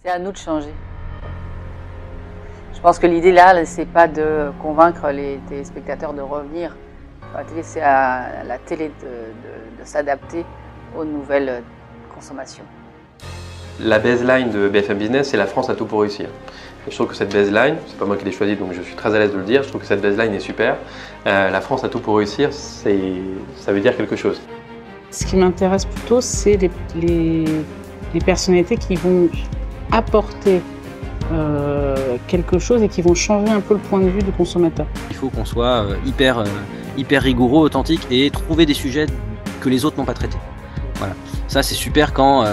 C'est à nous de changer. Je pense que l'idée là, c'est pas de convaincre les téléspectateurs de revenir à la télé, c'est à la télé de s'adapter aux nouvelles consommations. La baseline de BFM Business, c'est la France a tout pour réussir. Et je trouve que cette baseline, c'est pas moi qui l'ai choisie, donc je suis très à l'aise de le dire, je trouve que cette baseline est super. La France a tout pour réussir, ça veut dire quelque chose. Ce qui m'intéresse plutôt, c'est les personnalités qui vont apporter quelque chose et qui vont changer un peu le point de vue du consommateur. Il faut qu'on soit hyper rigoureux, authentique et trouver des sujets que les autres n'ont pas traités. Voilà. Ça c'est super quand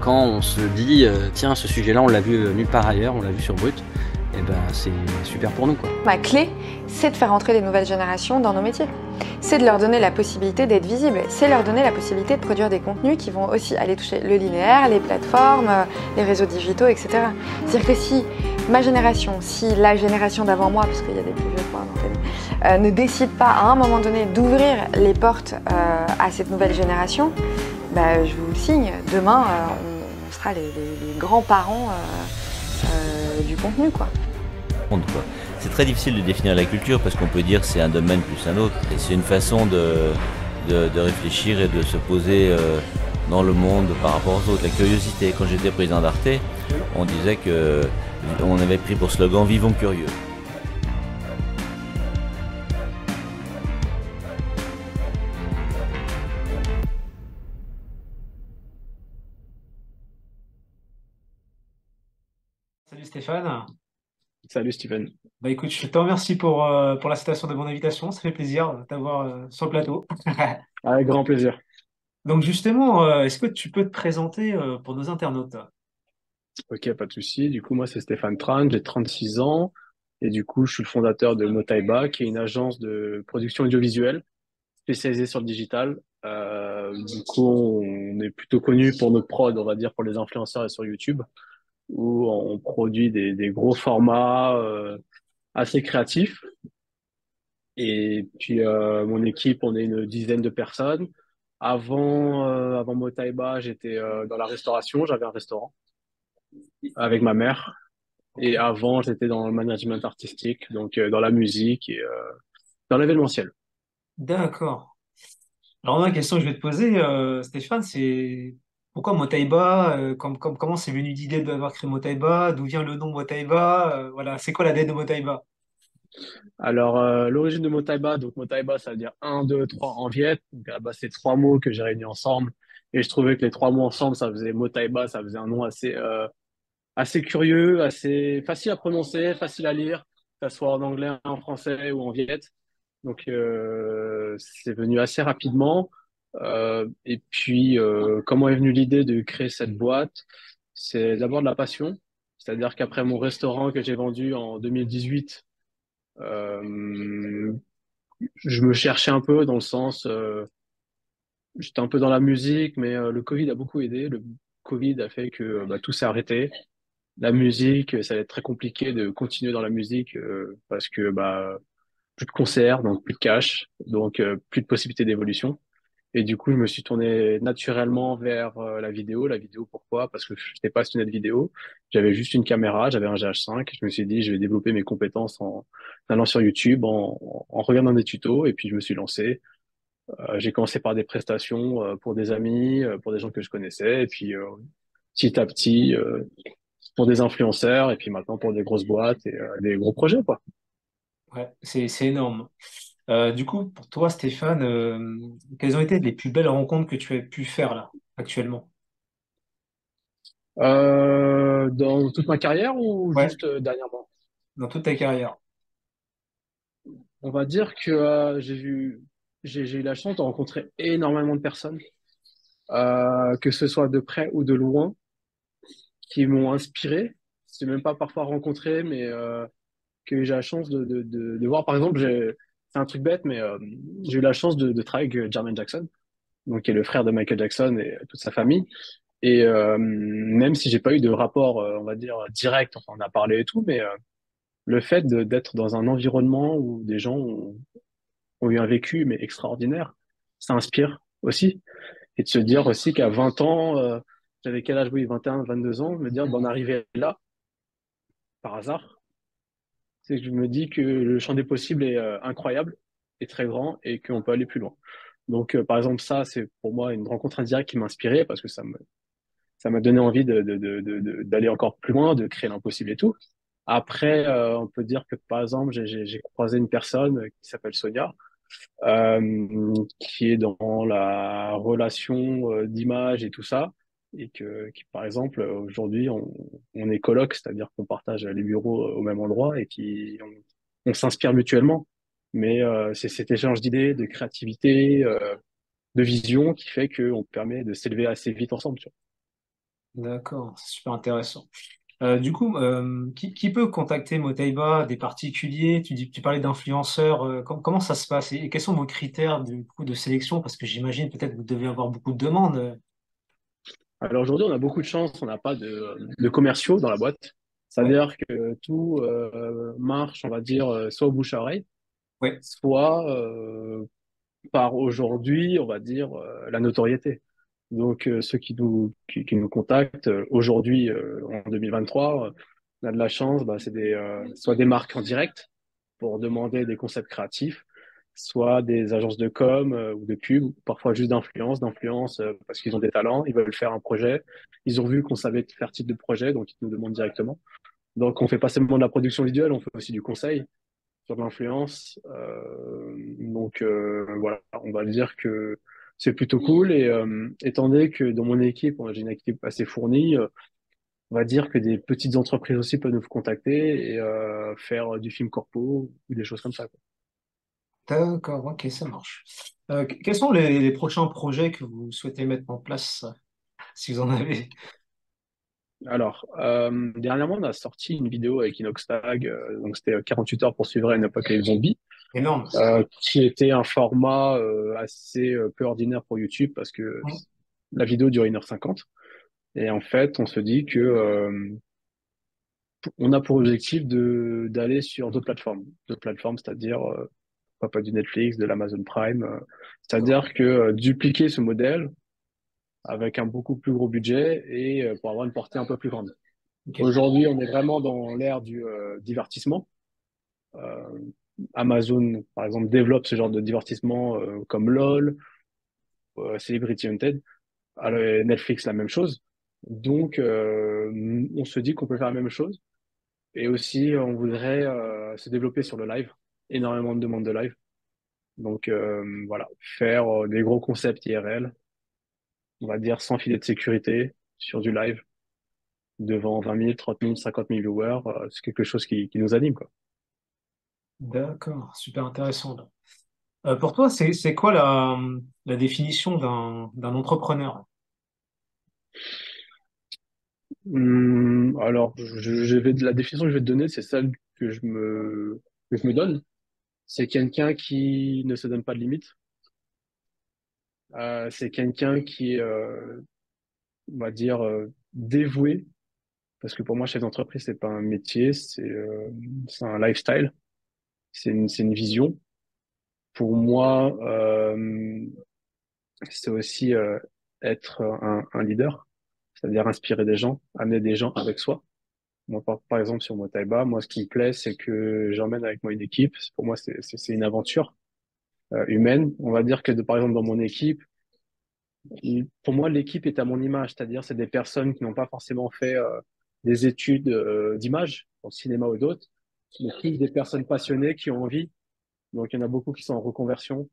on se dit tiens, ce sujet-là on l'a vu nulle part ailleurs, on l'a vu sur Brut, et ben c'est super pour nous, quoi. Ma clé, c'est de faire entrer les nouvelles générations dans nos métiers. C'est de leur donner la possibilité d'être visibles, c'est leur donner la possibilité de produire des contenus qui vont aussi aller toucher le linéaire, les plateformes, les réseaux digitaux, etc. C'est-à-dire que si ma génération, si la génération d'avant moi, parce qu'il y a des plus vieux que moi dans la famille, ne décide pas à un moment donné d'ouvrir les portes à cette nouvelle génération, bah, je vous le signe, demain on sera les grands-parents du contenu, quoi. C'est très difficile de définir la culture parce qu'on peut dire que c'est un domaine plus un autre. Et c'est une façon de réfléchir et de se poser dans le monde par rapport aux autres. La curiosité, quand j'étais président d'Arte, on disait qu'on avait pris pour slogan « Vivons curieux ». Salut Stéphane. Salut Steven. Bah écoute, je te remercie pour l'acceptation de mon invitation. Ça fait plaisir de t'avoir sur le plateau. Avec grand plaisir. Donc justement, est-ce que tu peux te présenter pour nos internautes? Ok, pas de souci. Du coup, moi, c'est Stéphane Tran, j'ai 36 ans. Et du coup, je suis le fondateur de Motaiba, qui est une agence de production audiovisuelle spécialisée sur le digital. Du coup, on est plutôt connu pour notre prod, on va dire, pour les influenceurs et sur YouTube, où on produit des gros formats assez créatifs. Et puis, mon équipe, on est une dizaine de personnes. Avant Motaiba, j'étais dans la restauration, j'avais un restaurant avec ma mère. Et avant, j'étais dans le management artistique, donc dans la musique et dans l'événementiel. D'accord. Alors la question que je vais te poser, Stéphane, c'est pourquoi Motaiba? Comment c'est venu l'idée d'avoir créé Motaiba? D'où vient le nom Motaiba? Voilà, c'est quoi la dette de Motaiba? Alors, l'origine de Motaiba, donc Motaiba, ça veut dire un, deux, trois en viet. Donc, c'est trois mots que j'ai réunis ensemble. Et je trouvais que les trois mots ensemble, ça faisait Motaiba, ça faisait un nom assez curieux, assez facile à prononcer, facile à lire, que ce soit en anglais, en français ou en viet. Donc, c'est venu assez rapidement. Et puis, comment est venue l'idée de créer cette boîte? C'est d'abord de la passion. C'est-à-dire qu'après mon restaurant que j'ai vendu en 2018, euh, je me cherchais un peu dans le sens, j'étais un peu dans la musique, mais le Covid a beaucoup aidé. Le Covid a fait que tout s'est arrêté. La musique, ça allait être très compliqué de continuer dans la musique parce que plus de concerts, donc plus de cash, donc plus de possibilités d'évolution. Et du coup, je me suis tourné naturellement vers la vidéo. La vidéo, pourquoi? Parce que je n'étais pas passionné de vidéo. J'avais juste une caméra, j'avais un GH5. Je me suis dit, je vais développer mes compétences en allant sur YouTube, en regardant des tutos. Et puis, je me suis lancé. J'ai commencé par des prestations pour des amis, pour des gens que je connaissais. Et puis, petit à petit, pour des influenceurs. Et puis maintenant, pour des grosses boîtes et des gros projets, quoi. Ouais, c'est énorme. Du coup, pour toi, Stéphane, quelles ont été les plus belles rencontres que tu as pu faire là, actuellement? Dans toute ma carrière ou Ouais, juste dernièrement? dans toute ta carrière. On va dire que j'ai eu la chance de rencontrer énormément de personnes, que ce soit de près ou de loin, qui m'ont inspiré. C'est même pas parfois rencontré, mais que j'ai la chance de voir. Par exemple, c'est un truc bête, mais j'ai eu la chance de travailler avec Jermaine Jackson, donc qui est le frère de Michael Jackson et toute sa famille. Et même si j'ai pas eu de rapport, on va dire direct, enfin on a parlé et tout, mais le fait d'être dans un environnement où des gens ont eu un vécu mais extraordinaire, ça inspire aussi. Et de se dire aussi qu'à 20 ans, j'avais quel âge? Oui, 21, 22 ans, me dire d'en arriver là, par hasard, c'est que je me dis que le champ des possibles est incroyable, et très grand, et qu'on peut aller plus loin. Donc, par exemple, ça, c'est pour moi une rencontre indirecte qui m'a inspiré parce que ça m'a donné envie d'aller encore plus loin, de créer l'impossible et tout. Après, on peut dire que, par exemple, j'ai croisé une personne qui s'appelle Sonia, qui est dans la relation d'image et tout ça, et qui, par exemple, aujourd'hui, on est coloc, c'est-à-dire qu'on partage les bureaux au même endroit et on s'inspire mutuellement. Mais c'est cet échange d'idées, de créativité, de vision qui fait qu'on permet de s'élever assez vite ensemble. Tu D'accord, c'est super intéressant. Du coup, qui peut contacter Motaiba, des particuliers? Tu parlais d'influenceurs. Comment ça se passe et quels sont vos critères du coup, de sélection? Parce que j'imagine peut-être que vous devez avoir beaucoup de demandes. Alors aujourd'hui, on a beaucoup de chance, on n'a pas de commerciaux dans la boîte. Ouais, C'est-à-dire que tout marche, on va dire, soit au bouche à oreille, ouais, soit par aujourd'hui, on va dire, la notoriété. Donc ceux qui nous contactent aujourd'hui, en 2023, on a de la chance, bah, c'est soit des marques en direct pour demander des concepts créatifs, soit des agences de com ou de pub, ou parfois juste d'influence parce qu'ils ont des talents, ils veulent faire un projet, ils ont vu qu'on savait faire type de projet, donc ils nous demandent directement. Donc on fait pas seulement de la production visuelle, on fait aussi du conseil sur l'influence. Donc voilà, on va dire que c'est plutôt cool et étant donné que dans mon équipe, j'ai une équipe assez fournie, on va dire que des petites entreprises aussi peuvent nous contacter et faire du film corpo ou des choses comme ça, quoi. d'accord, ok, ça marche. Quels sont les prochains projets que vous souhaitez mettre en place, si vous en avez? Alors, dernièrement, on a sorti une vidéo avec Inoxtag, donc c'était 48 heures pour suivre une époque les zombies, Énorme. qui était un format assez peu ordinaire pour YouTube parce que Ouais. la vidéo dure 1h50. Et en fait, on se dit que on a pour objectif d'aller sur d'autres plateformes, c'est-à-dire pourquoi pas du Netflix, de l'Amazon Prime, D'accord. c'est-à-dire que dupliquer ce modèle avec un beaucoup plus gros budget et pour avoir une portée un peu plus grande. Ok. Aujourd'hui, on est vraiment dans l'ère du divertissement. Euh, Amazon, par exemple, développe ce genre de divertissement comme LOL, Celebrity Hunted. Alors, Netflix, la même chose. Donc, on se dit qu'on peut faire la même chose. Et aussi, on voudrait se développer sur le live. Énormément de demandes de live. Donc, voilà, faire des gros concepts IRL, on va dire sans filet de sécurité, sur du live, devant 20 000, 30 000, 50 000 viewers. C'est quelque chose qui nous anime, quoi. D'accord, super intéressant. Là. Pour toi, c'est quoi la définition d'un entrepreneur? Alors, la définition que je vais te donner, c'est celle que je me donne. C'est quelqu'un qui ne se donne pas de limites. C'est quelqu'un qui est, on va dire, dévoué. Parce que pour moi, chef d'entreprise, c'est pas un métier, c'est un lifestyle. C'est une vision. Pour moi, c'est aussi être un leader, c'est-à-dire inspirer des gens, amener des gens avec soi. Moi, par exemple, sur Motaiba, moi, ce qui me plaît, c'est que j'emmène avec moi une équipe. Pour moi, c'est une aventure humaine. On va dire que, par exemple, dans mon équipe, pour moi, l'équipe est à mon image, c'est-à-dire c'est des personnes qui n'ont pas forcément fait des études d'image, en cinéma ou d'autres, mais plus des personnes passionnées qui ont envie. Donc, il y en a beaucoup qui sont en reconversion,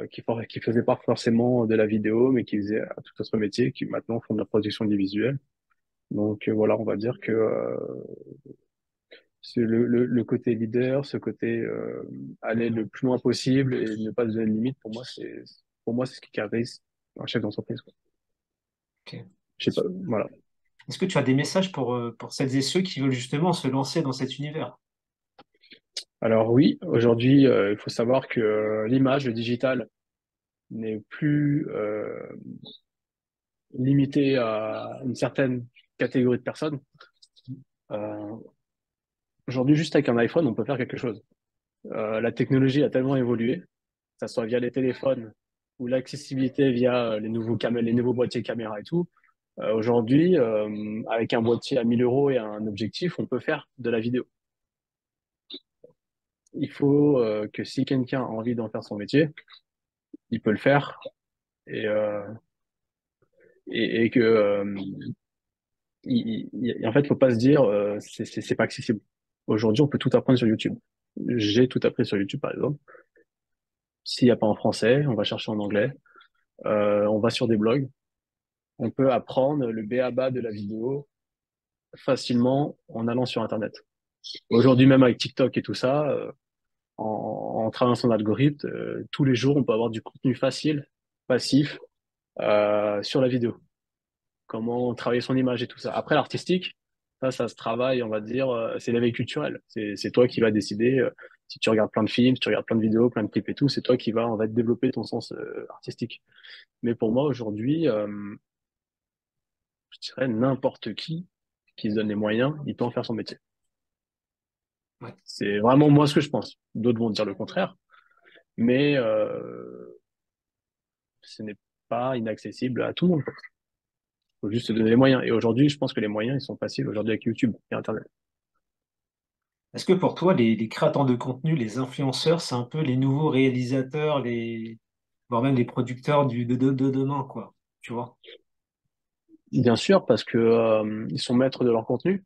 qui faisaient pas forcément de la vidéo, mais qui faisaient un tout autre métier, qui maintenant font de la production visuelle. Donc, voilà, on va dire que c'est le côté leader, ce côté aller le plus loin possible et ne pas se donner de limite. Pour moi, c'est ce qui caractérise un chef d'entreprise, quoi. Ok. Je sais pas, voilà. Est-ce que tu as des messages pour celles et ceux qui veulent justement se lancer dans cet univers? Alors oui, aujourd'hui, il faut savoir que l'image, le digital, n'est plus limité à une certaine catégorie de personnes. Euh, Aujourd'hui, juste avec un iPhone, on peut faire quelque chose. La technologie a tellement évolué, que ça soit via les téléphones ou l'accessibilité via les nouveaux boîtiers caméra et tout. Aujourd'hui, avec un boîtier à 1000 euros et un objectif, on peut faire de la vidéo. Il faut que si quelqu'un a envie d'en faire son métier, il peut le faire et, euh, et que en fait, faut pas se dire c'est pas accessible. Aujourd'hui, on peut tout apprendre sur YouTube. J'ai tout appris sur YouTube, par exemple. S'il n'y a pas en français, on va chercher en anglais. On va sur des blogs. On peut apprendre le b.a.-ba de la vidéo facilement en allant sur Internet. Aujourd'hui, même avec TikTok et tout ça, en travaillant son algorithme, tous les jours, on peut avoir du contenu facile, passif, sur la vidéo. Comment travailler son image et tout ça. Après, l'artistique, ça se travaille, on va dire, c'est l'éveil culturel. C'est toi qui vas décider, si tu regardes plein de films, si tu regardes plein de vidéos, plein de clips et tout, c'est toi qui va, on va développer ton sens artistique. Mais pour moi, aujourd'hui, je dirais n'importe qui se donne les moyens, il peut en faire son métier. Ouais. C'est vraiment moi ce que je pense. D'autres vont dire le contraire, mais ce n'est pas inaccessible à tout le monde. Il faut juste se donner les moyens. Et aujourd'hui, je pense que les moyens, ils sont faciles aujourd'hui avec YouTube et Internet. Est-ce que pour toi, les créateurs de contenu, les influenceurs, c'est un peu les nouveaux réalisateurs, voire même les producteurs de demain, quoi, tu vois? Bien sûr, parce que ils sont maîtres de leur contenu,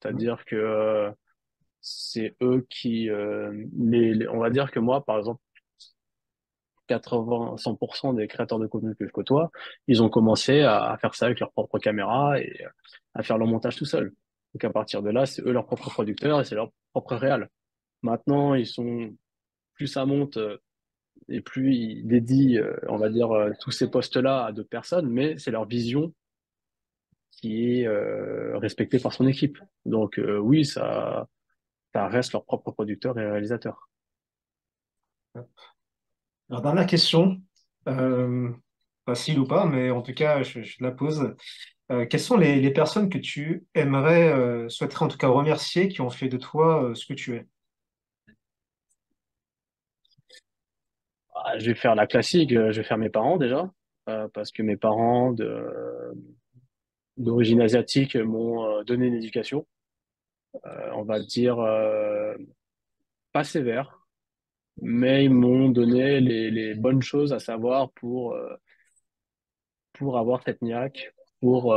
Mm. c'est-à-dire que c'est eux qui, on va dire que moi, par exemple, 80-100% des créateurs de contenu que je côtoie, ils ont commencé à faire ça avec leur propre caméra et à faire leur montage tout seul. Donc à partir de là, c'est eux leurs propres producteurs et c'est leur propre réal. Maintenant, ils sont plus ça monte et plus ils dédient, on va dire, tous ces postes-là à d'autres personnes, mais c'est leur vision qui est respectée par son équipe. Donc oui, ça reste leur propre producteur et réalisateur. Alors, dernière question, euh, facile ou pas, mais en tout cas, je te la pose. Quelles sont les personnes que tu aimerais, souhaiterais en tout cas remercier, qui ont fait de toi ce que tu es? Je vais faire la classique, je vais faire mes parents déjà, parce que mes parents d'origine asiatique m'ont donné une éducation, on va dire, pas sévère, mais ils m'ont donné les bonnes choses à savoir pour avoir cette niaque, pour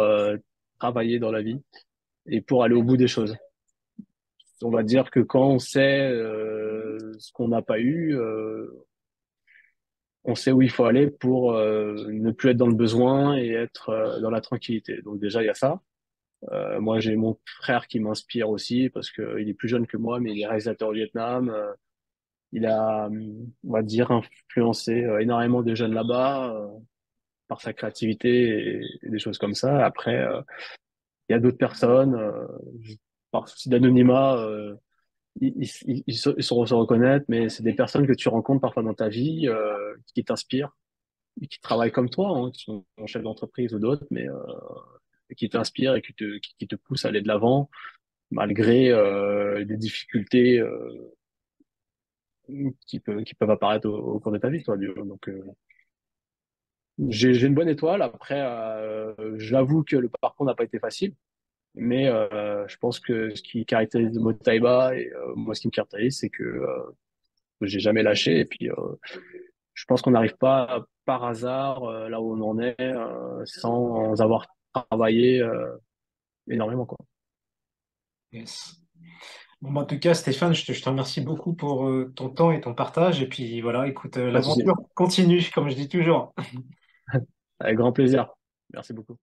travailler dans la vie et pour aller au bout des choses. On va dire que quand on sait ce qu'on n'a pas eu, on sait où il faut aller pour ne plus être dans le besoin et être dans la tranquillité. Donc déjà, il y a ça. Moi, j'ai mon frère qui m'inspire aussi parce que il est plus jeune que moi, mais il est réalisateur au Vietnam. Il a, on va dire, influencé énormément de jeunes là-bas par sa créativité et des choses comme ça. Après, il y a d'autres personnes, par souci d'anonymat, ils sauront se reconnaître, mais c'est des personnes que tu rencontres parfois dans ta vie qui t'inspirent, et qui travaillent comme toi, hein, qui sont chefs d'entreprise ou d'autres, mais qui t'inspirent et qui te poussent à aller de l'avant malgré des difficultés qui peuvent apparaître au cours de ta vie, toi. Donc, j'ai une bonne étoile. Après, j'avoue que le parcours n'a pas été facile, mais je pense que ce qui caractérise Motaiba et moi, ce qui me caractérise, c'est que j'ai jamais lâché. Et puis, je pense qu'on n'arrive pas par hasard là où on en est sans avoir travaillé énormément, quoi. Yes. Bon, bah, en tout cas, Stéphane, je te remercie beaucoup pour ton temps et ton partage. Et puis voilà, écoute, Pas de souci. l'aventure continue, comme je dis toujours. Avec grand plaisir. Merci beaucoup.